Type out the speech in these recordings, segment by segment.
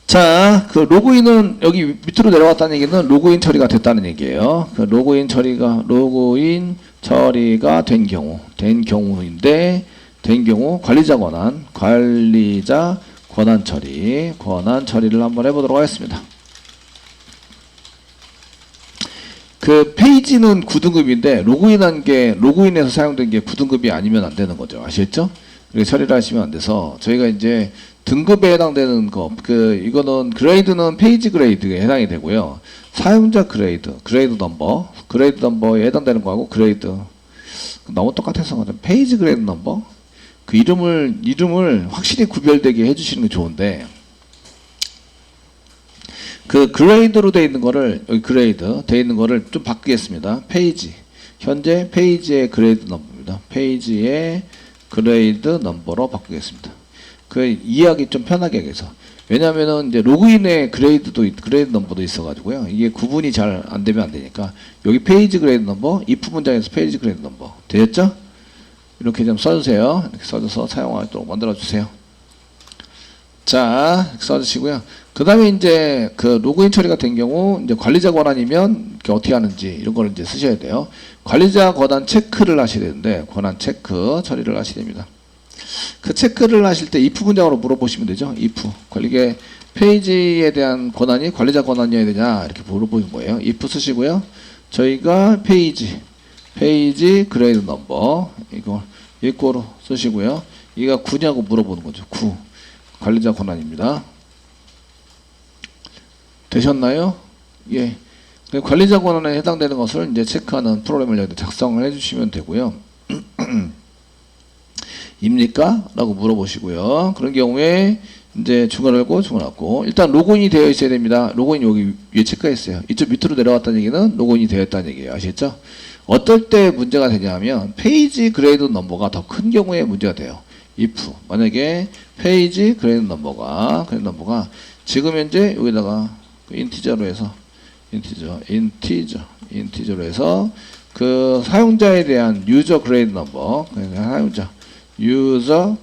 자, 그 로그인은 여기 밑으로 내려왔다는 얘기는 로그인 처리가 됐다는 얘기예요. 그 로그인 처리가 된 경우인데, 된 경우 관리자 권한 처리를 한번 해보도록 하겠습니다. 그 페이지는 9등급인데 로그인해서 사용된 게 9등급이 아니면 안 되는 거죠. 아시겠죠? 그래서 처리를 하시면 안 돼서 저희가 이제 등급에 해당되는 거, 이거는 그레이드는 페이지 그레이드에 해당이 되고요. 사용자 그레이드 넘버에 해당되는 거하고 그레이드 너무 똑같아서 페이지 그레이드 넘버 그 이름을 확실히 구별되게 해주시는 게 좋은데, 그 그레이드로 되어 있는 거를 여기 그레이드 되어 있는 거를 좀 바꾸겠습니다. 현재 페이지의 그레이드 넘버입니다. 페이지의 그레이드 넘버로 바꾸겠습니다. 그 이해하기 좀 편하게 하기 위해서. 왜냐면은 이제 로그인에 그레이드 넘버도 있어가지고요. 이게 구분이 잘 안 되면 안 되니까 여기 페이지 그레이드 넘버, if 문장에서 페이지 그레이드 넘버 되셨죠? 이렇게 좀 써주세요. 이렇게 써줘서 사용하도록 만들어주세요. 자, 이렇게 써주시고요. 그 다음에 이제 그 로그인 처리가 된 경우 이제 관리자 권한이면 어떻게 하는지 이런 걸 이제 쓰셔야 돼요. 관리자 권한 체크를 하셔야 되는데 권한 체크 처리를 하셔야 됩니다. 그 체크를 하실 때 if 문장으로 물어보시면 되죠. if 이게 페이지에 대한 권한이 관리자 권한이어야 되냐 이렇게 물어보는 거예요. if 쓰시고요. 저희가 페이지 그레이드 넘버 이거 equal로 쓰시고요. 이가 9냐고 물어보는 거죠. 9 관리자 권한입니다. 되셨나요? 예. 관리자 권한에 해당되는 것을 이제 체크하는 프로그램을 여기다 작성을 해주시면 되고요. 입니까? 라고 물어보시고요. 그런 경우에 이제 중괄호 열고 중괄호 닫고 일단 로그인이 되어 있어야 됩니다. 로그인 여기 위에 체크했어요. 이쪽 밑으로 내려왔다는 얘기는 로그인이 되어 있다는 얘기예요. 아시겠죠? 어떨 때 문제가 되냐면 페이지 그레이드 넘버가 더 큰 경우에 문제가 돼요. if 만약에 페이지 그레이드 넘버가 지금 현재 여기다가 인티저로 해서 그 사용자에 대한 유저 그레이드 넘버 유저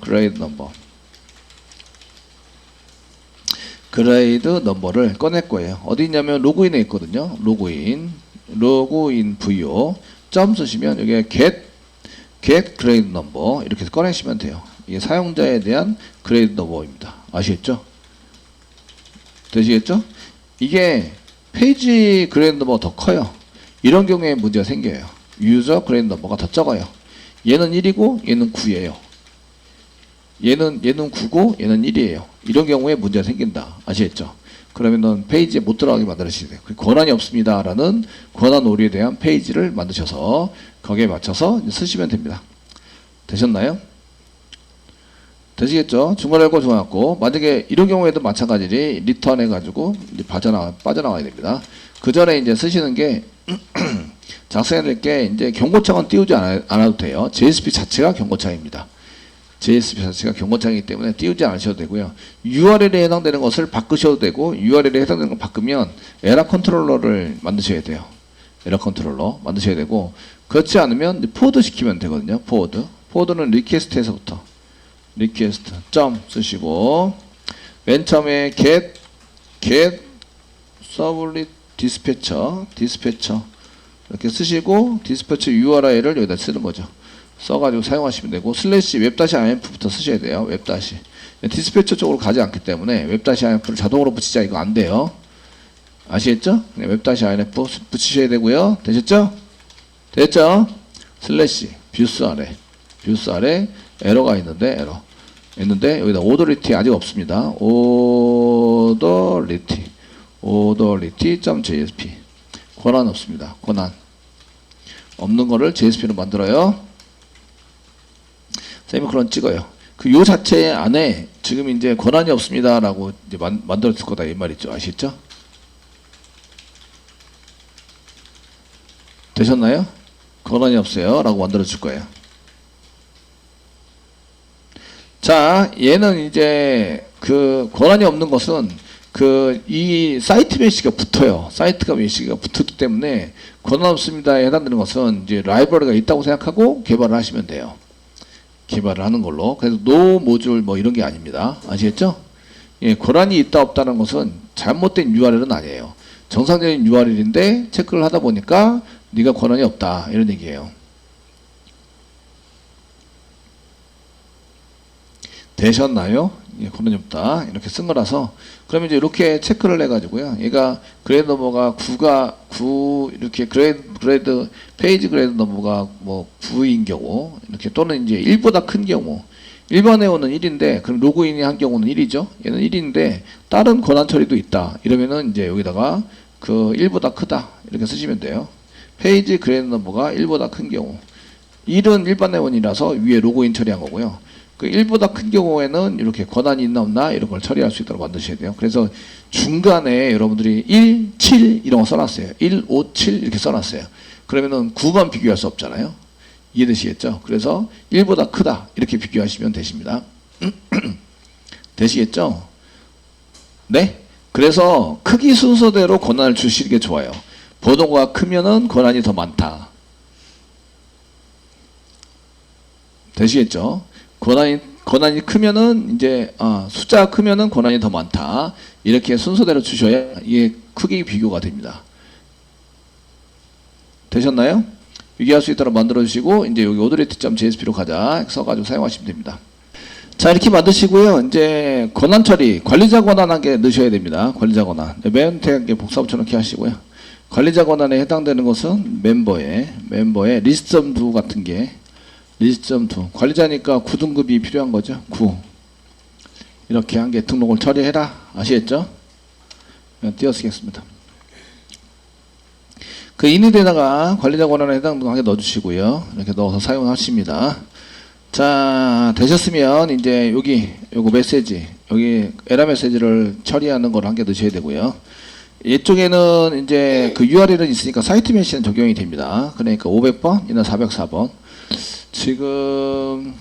그레이드 넘버를 꺼낼 거예요. 어디 있냐면 로그인에 있거든요. 로그인 VO 점 쓰시면 여기에 get 그레이드 넘버 이렇게 꺼내시면 돼요. 이게 사용자에 대한 그레이드 넘버입니다. 아시겠죠? 되시겠죠? 이게 페이지 그레이드 넘버가 더 커요. 이런 경우에 문제가 생겨요. 유저 그레이드 넘버가 더 적어요. 얘는 1이고 얘는 9예요. 얘는 9고 얘는 1이에요. 이런 경우에 문제가 생긴다. 아시겠죠? 그러면은 페이지에 못 들어가게 만드셔야 돼요. 권한이 없습니다. 라는 권한 오류에 대한 페이지를 만드셔서 거기에 맞춰서 쓰시면 됩니다. 되셨나요? 되시겠죠? 중괄호 열고 중괄호 닫고 만약에 이런 경우에도 마찬가지로 리턴 해가지고 이제 빠져나가야 됩니다. 그 전에 이제 쓰시는 게 작성해야 될 게 이제 경고창은 띄우지 않아도 돼요. JSP 자체가 경고창입니다. JSP 자체가 경고창이기 때문에 띄우지 않으셔도 되고요. URL에 해당되는 것을 바꾸셔도 되고 URL에 해당되는 걸 바꾸면 에러 컨트롤러를 만드셔야 돼요. 에러 컨트롤러 만드셔야 되고 그렇지 않으면 포워드 시키면 되거든요. 포워드는 리퀘스트에서부터 리퀘스트 점 쓰시고 맨 처음에 get 서블릿 디스패처 이렇게 쓰시고 디스패처 URL을 여기다 쓰는 거죠. 써가지고 사용하시면 되고 슬래시 웹-inf부터 쓰셔야 돼요. 웹- 디스패처 쪽으로 가지 않기 때문에 웹-inf를 자동으로 붙이자 이거 안 돼요. 아시겠죠? 웹-inf 붙이셔야 되고요. 되셨죠? 됐죠? 슬래시 뷰스 아래 에러가 있는데 여기다 오더리티 아직 없습니다. 오더리티.jsp 권한 없습니다. 권한 없는 거를 JSP로 만들어요. 세미콜론 찍어요. 그 요 자체 안에 지금 이제 권한이 없습니다라고 이제 만들었을 거다 이 말이죠. 아시죠? 되셨나요? 권한이 없어요라고 만들어줄 거예요. 자, 얘는 이제 그 권한이 없는 것은 이 사이트 메시지가 붙어요. 사이트가 메시지가 붙었기 때문에 권한 없습니다에 해당되는 것은 이제 라이브러리가 있다고 생각하고 개발을 하시면 돼요. 개발을 하는 걸로. 그래서 노 모듈 뭐 이런 게 아닙니다. 아시겠죠? 예, 권한이 있다 없다는 것은 잘못된 URL은 아니에요. 정상적인 URL인데 체크를 하다 보니까 네가 권한이 없다 이런 얘기예요. 되셨나요? 예, 권한이 없다 이렇게 쓴 거라서 그러면 이제 이렇게 체크를 해가지고요. 얘가 그레이드 넘버가 9 이렇게 그레이드 페이지 그레이드 넘버가 뭐 9인 경우 이렇게 또는 이제 1보다 큰 경우 일반 회원은 1인데 그럼 로그인이 한 경우는 1이죠. 얘는 1인데 다른 권한 처리도 있다. 이러면은 이제 여기다가 그 1보다 크다 이렇게 쓰시면 돼요. 페이지 그레이드 넘버가 1보다 큰 경우 1은 일반 회원이라서 위에 로그인 처리한 거고요. 그 1보다 큰 경우에는 이렇게 권한이 있나 없나 이런 걸 처리할 수 있도록 만드셔야 돼요. 그래서 중간에 여러분들이 1, 7 이런 거 써놨어요. 1, 5, 7 이렇게 써놨어요. 그러면은 9만 비교할 수 없잖아요. 이해되시겠죠? 그래서 1보다 크다 이렇게 비교하시면 되십니다. 되시겠죠? 네? 그래서 크기 순서대로 권한을 주시는 게 좋아요. 번호가 크면은 권한이 더 많다. 되시겠죠? 권한이 크면은 이제 숫자가 크면은 권한이 더 많다. 이렇게 순서대로 주셔야 이게 크기 비교가 됩니다. 되셨나요? 비교할 수 있도록 만들어 주시고 이제 여기 authority.jsp로 가자 써가지고 사용하시면 됩니다. 자 이렇게 만드시고요. 이제 권한 처리 관리자 권한 한 개 넣으셔야 됩니다. 관리자 권한 맨 뒤에 복사 붙여넣기 하시고요. 관리자 권한에 해당되는 것은 멤버의 리스트.do 같은 게 리스트.do 관리자니까 9등급이 필요한 거죠. 9 이렇게 한 개 등록을 처리해라. 아시겠죠? 띄어쓰겠습니다. 그 인이드에다가 관리자 권한에 해당하게 넣어주시고요. 이렇게 넣어서 사용하십니다. 자, 되셨으면 이제 요거 메시지, 여기 에러 메시지를 처리하는 걸 한 개 넣으셔야 되고요. 이쪽에는 이제 그 URL은 있으니까 사이트 메시는 적용이 됩니다. 그러니까 500번이나 404번. 지금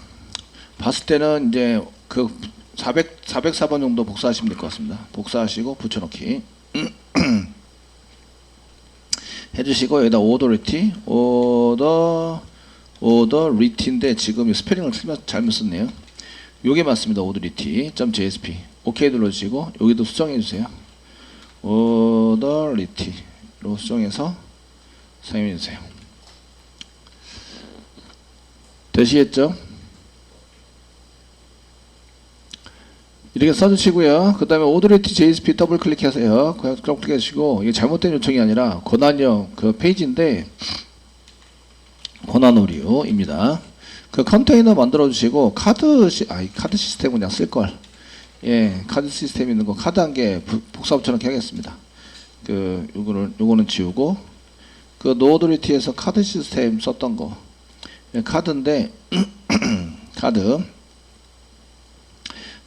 봤을 때는 이제 그 404번 정도 복사하시면 될 것 같습니다. 복사하시고 붙여넣기. 해주시고 여기다 authority인데 지금 스펠링을 잘못 썼네요. 요게 맞습니다. authority.jsp 오케이 눌러주시고 여기도 수정해주세요. authority로 수정해서 사용해주세요. 되시겠죠? 이렇게 써주시고요. 그 다음에 authority.jsp 더블 클릭하세요. 더블 클릭하시고 이게 잘못된 요청이 아니라 권한형 그 페이지인데 권한 오류입니다. 그 컨테이너 만들어 주시고 카드 시스템 그냥 쓸걸. 예, 카드 시스템 있는 거 카드 한 개 복사 붙여넣기 하겠습니다. 그 요거는 지우고 그 노어도리티에서 카드 시스템 썼던 거 예, 카드인데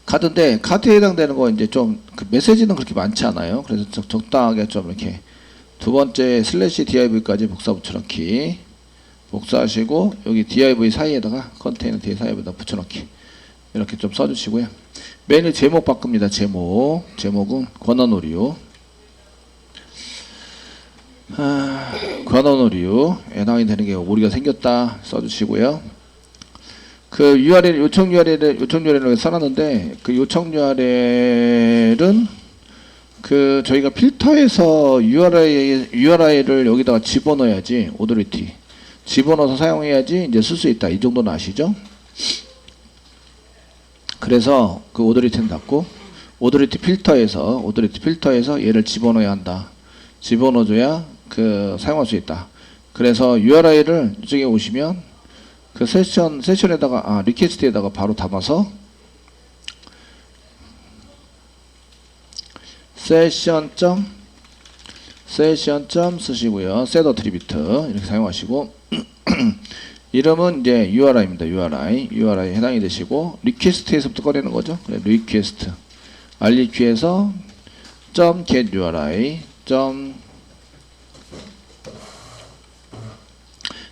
카드인데 카드에 해당되는 거 이제 좀 그 메시지는 그렇게 많지 않아요. 그래서 적당하게 좀 이렇게 두 번째 /div까지 복사 붙여넣기 복사하시고 여기 div 사이에다가 컨테이너 뒤에 사이에다 붙여넣기 이렇게 좀 써주시고요. 메뉴 제목 바꿉니다. 제목은 권한 오류 권한 오류에 해당이 되는 게 오류가 생겼다 써주시고요. 그 URL 요청 URL을 써놨는데 그 요청 URL은 그 저희가 필터에서 URL을 여기다가 집어넣어야지 authority 집어넣어서 사용해야지 이제 쓸 수 있다. 이 정도는 아시죠? 그래서 그 authority는 닫고 authority 필터에서 얘를 집어넣어야 한다. 집어넣어줘야 그 사용할 수 있다. 그래서 URL을 이쪽에 오시면 그 세션에다가 리퀘스트에다가 바로 담아서 세션 쓰시고요. set attribute 이렇게 사용하시고 이름은 이제 URI입니다. URI 해당이 되시고 리퀘스트에서부터 꺼내는 거죠. 그래, 리퀘스트 requ에서 .get URI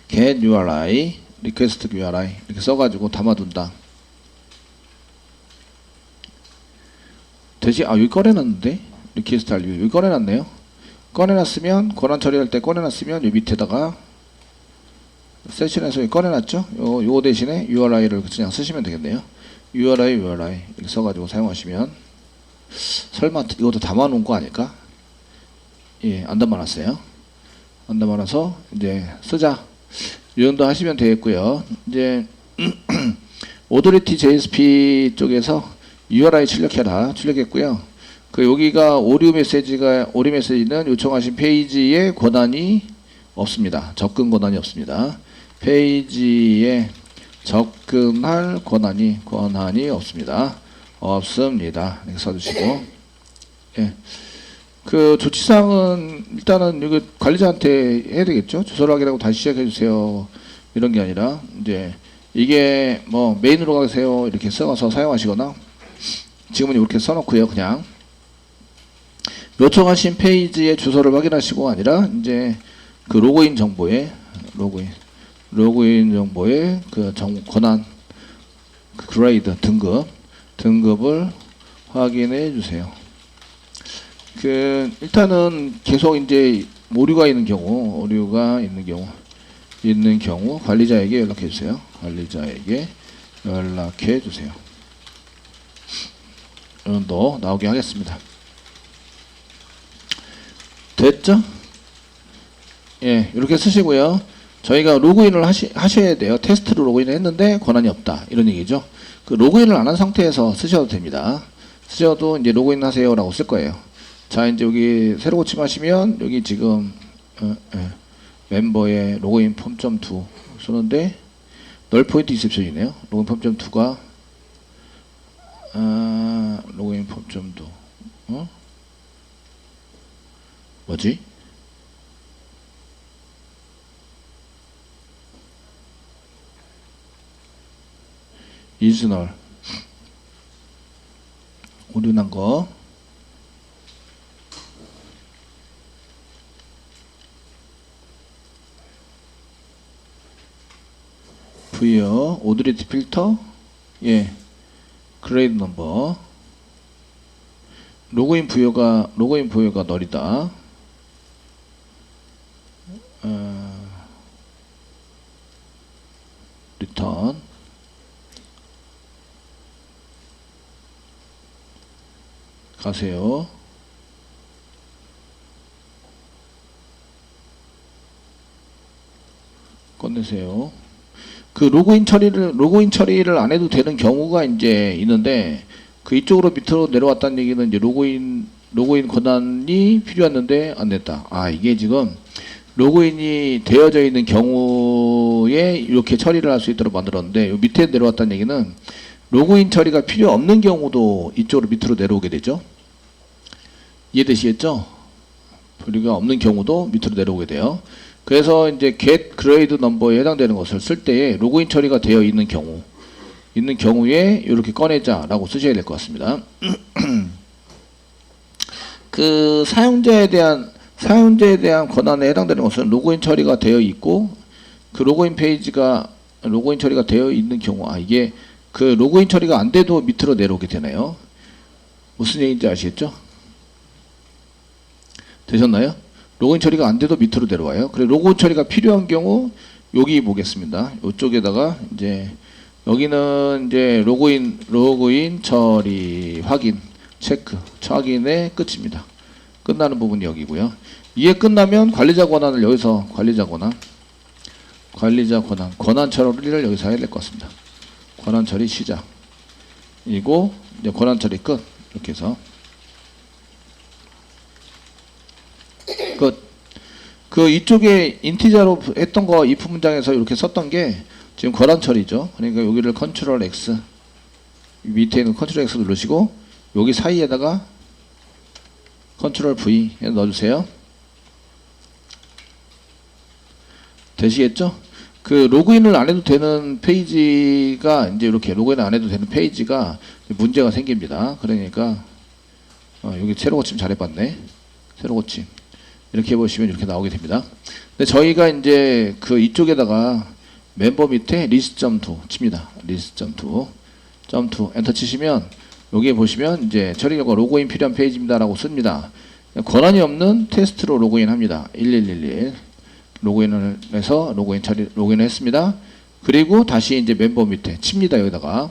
get URI 리퀘스트 URI 이렇게 써가지고 담아둔다. 되지? 여기 꺼내놨는데 리퀘스트 RU 여기 꺼내놨네요. 꺼내놨으면 권한 처리할 때 꺼내놨으면 이 밑에다가 세션에서 여기 꺼내놨죠? 요 대신에 URI를 그냥 쓰시면 되겠네요. URI 이렇게 써가지고 사용하시면 설마 이것도 담아놓은 거 아닐까? 예, 안 담아놨어요. 안 담아놔서 이제 쓰자. 이 정도 하시면 되겠고요. 이제 오더리티 JSP 쪽에서 URI 출력했고요. 그 여기가 오류 메시지는 요청하신 페이지에 권한이 없습니다. 접근 권한이 없습니다. 페이지에 접근할 권한이 없습니다. 이렇게 써주시고, 예. 그 조치사항은 일단은 이거 관리자한테 해야 되겠죠. 주소를 확인하고 다시 시작해 주세요. 이런 게 아니라 이제 이게 뭐 메인으로 가세요 이렇게 써서 사용하시거나, 지금은 이렇게 써놓고요. 그냥 요청하신 페이지의 주소를 확인하시고 아니라 이제 그 로그인 정보에 그 권한, 그 그레이드 등급을 확인해 주세요. 그 일단은 계속 이제 오류가 있는 경우 관리자에게 연락해 주세요. 이런 거 나오게 하겠습니다. 됐죠? 예, 이렇게 쓰시고요. 저희가 로그인을 하셔야 돼요. 테스트로 로그인을 했는데 권한이 없다. 이런 얘기죠. 그 로그인을 안 한 상태에서 쓰셔도 됩니다. 쓰셔도 이제 로그인 하세요 라고 쓸 거예요. 자, 이제 여기 새로 고침하시면 여기 지금 멤버의 로그인 폼.2 쓰는데 널 포인트 리셉션이네요. 로그인 폼.2가 로그인 폼.2 뭐지? 이즈널 오류 난 거. V요. 오더리티 필터. 예. 그레이드 넘버. 로그인 부여가 널이다. 리턴. 가세요. 꺼내세요. 그 로그인 처리를 안 해도 되는 경우가 이제 있는데, 그 이쪽으로 밑으로 내려왔다는 얘기는 이제 로그인 권한이 필요했는데 안 됐다. 이게 지금 로그인이 되어져 있는 경우에 이렇게 처리를 할 수 있도록 만들었는데, 요 밑에 내려왔다는 얘기는 로그인 처리가 필요 없는 경우도 이쪽으로 밑으로 내려오게 되죠. 이해되시겠죠? 분류가 없는 경우도 밑으로 내려오게 돼요. 그래서 이제 get grade number에 해당되는 것을 쓸 때에 로그인 처리가 되어 있는 경우에 이렇게 꺼내자라고 쓰셔야 될 것 같습니다. 그 사용자에 대한 권한에 해당되는 것은 로그인 처리가 되어 있고, 그 로그인 처리가 되어 있는 경우, 이게 그 로그인 처리가 안 돼도 밑으로 내려오게 되네요. 무슨 얘기인지 아시겠죠? 되셨나요? 로그인 처리가 안 돼도 밑으로 내려와요. 그리고 로그인 처리가 필요한 경우 여기 보겠습니다. 이쪽에다가 이제 여기는 이제 로그인 처리 확인 체크 확인의 끝입니다. 끝나는 부분이 여기고요. 이게 끝나면 관리자 권한을 여기서 권한 처리를 여기서 해야 될 것 같습니다. 권한 처리 시작. 이고 이제 권한 처리 끝. 이렇게 해서 그 이쪽에 인티저로 했던 거 if 문장에서 이렇게 썼던 게 지금 권한 처리죠. 그러니까 여기를 컨트롤 X, 밑에 있는 컨트롤 X 누르시고 여기 사이에다가 컨트롤 V 넣어주세요. 되시겠죠? 그 로그인을 안 해도 되는 페이지가 이제 이렇게 로그인 안 해도 되는 페이지가 문제가 생깁니다. 그러니까 여기 새로 고침 잘해봤네. 새로 고침 이렇게 해보시면 이렇게 나오게 됩니다. 근데 저희가 이제 그 이쪽에다가 멤버 밑에 list.2 칩니다. list.2 엔터 치시면 여기에 보시면 이제 처리 결과 로그인 필요한 페이지입니다라고 씁니다. 권한이 없는 테스트로 로그인 합니다. 1111 로그인을 해서 로그인을 했습니다. 그리고 다시 이제 멤버 밑에 칩니다. 여기다가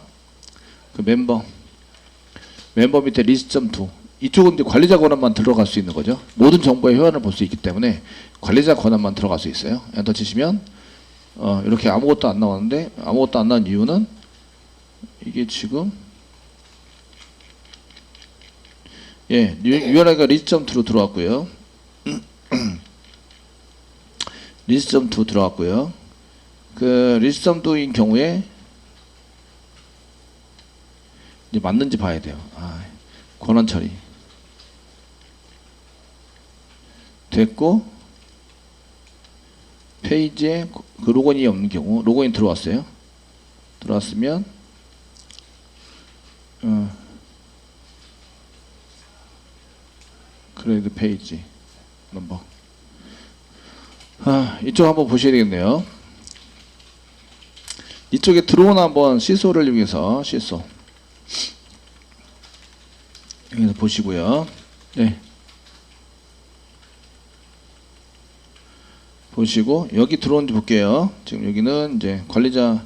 그 멤버 밑에 list.2 이쪽은 이제 관리자 권한만 들어갈 수 있는 거죠. 모든 정보의 회원을 볼 수 있기 때문에 관리자 권한만 들어갈 수 있어요. 엔터 치시면 이렇게 아무것도 안 나왔는데, 아무것도 안 나온 이유는 이게 지금 URI가 list.to로 들어왔고요. list.to 들어왔고요. 그 list.to인 경우에 이제 맞는지 봐야 돼요. 권한 처리 됐고, 페이지에 그 로그인이 없는 경우, 로그인 들어왔어요. 들어왔으면 그레이드 페이지 넘버 이쪽 한번 보셔야 되겠네요. 이쪽에 들어오나 한번 시소를 이용해서 시소 여기서 보시고요. 네. 보시고 여기 들어온지 볼게요. 지금 여기는 이제 관리자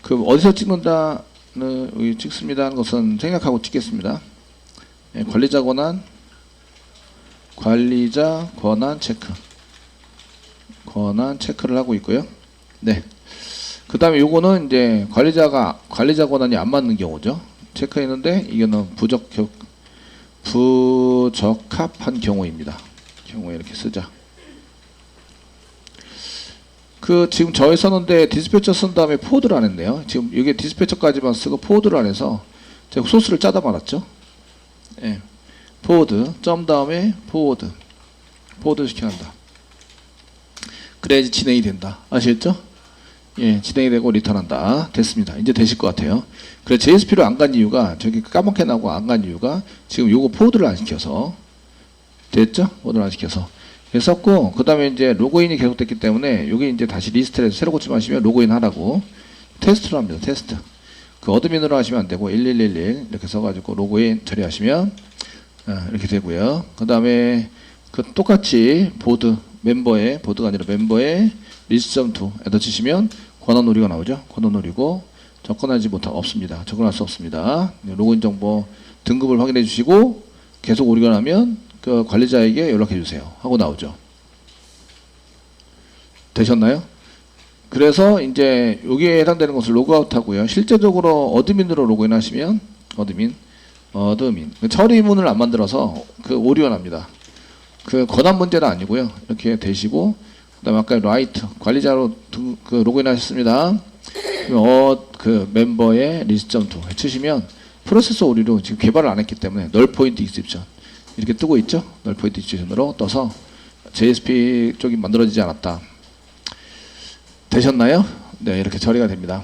그 어디서 찍는다는 여기 찍습니다 하는 것은 생략하고 찍겠습니다. 네, 관리자 권한 체크를 하고 있고요. 네. 그 다음에 요거는 이제 관리자 권한이 안 맞는 경우죠. 체크했는데 이거는 부적합한 경우입니다. 경우에 이렇게 쓰자. 그 지금 저에 썼는데 디스패처 쓴 다음에 포워드를 안 했네요. 지금 여기 디스패처까지만 쓰고 포워드를 안 해서 제가 소스를 짜다 말았죠. 예. 포워드 점 다음에 포워드 시켜한다. 그래야지 진행이 된다. 아시겠죠? 예, 진행이 되고 리턴한다. 됐습니다. 이제 되실 것 같아요. 그래 JSP로 안 간 이유가 저기 까맣게 나고 안 간 이유가 지금 요거 포워드를 안 시켜서 됐죠? 포워드를 안 시켜서 했었고, 그 다음에 이제 로그인이 계속됐기 때문에 여기 이제 다시 리스트를 새로 고치 마시면 로그인 하라고 테스트로 합니다. 테스트. 그 어드민으로 하시면 안 되고 1111 이렇게 써가지고 로그인 처리하시면 이렇게 되고요. 그 다음에 그 똑같이 보드가 아니라 멤버의 list.to 에다 치시면 권한 오류가 나오죠. 권한 오류고 접근하지 없습니다. 접근할 수 없습니다. 로그인 정보 등급을 확인해 주시고 계속 오류가 나면 그 관리자에게 연락해 주세요 하고 나오죠. 되셨나요? 그래서 이제 여기에 해당되는 것을 로그아웃 하고요. 실제적으로 어드민으로 로그인 하시면 어드민 처리문을 안 만들어서 그 오류가 납니다. 그 권한 문제는 아니고요. 이렇게 되시고, 그 다음에 아까 라이트 관리자로 그 로그인 하셨습니다. 그 멤버의 list.to 치시면 프로세서 오류로 지금 개발을 안 했기 때문에 널 포인트 익셉션 이렇게 뜨고 있죠. 널 포인트 익셉션으로 떠서 JSP 쪽이 만들어지지 않았다. 되셨나요? 네, 이렇게 처리가 됩니다.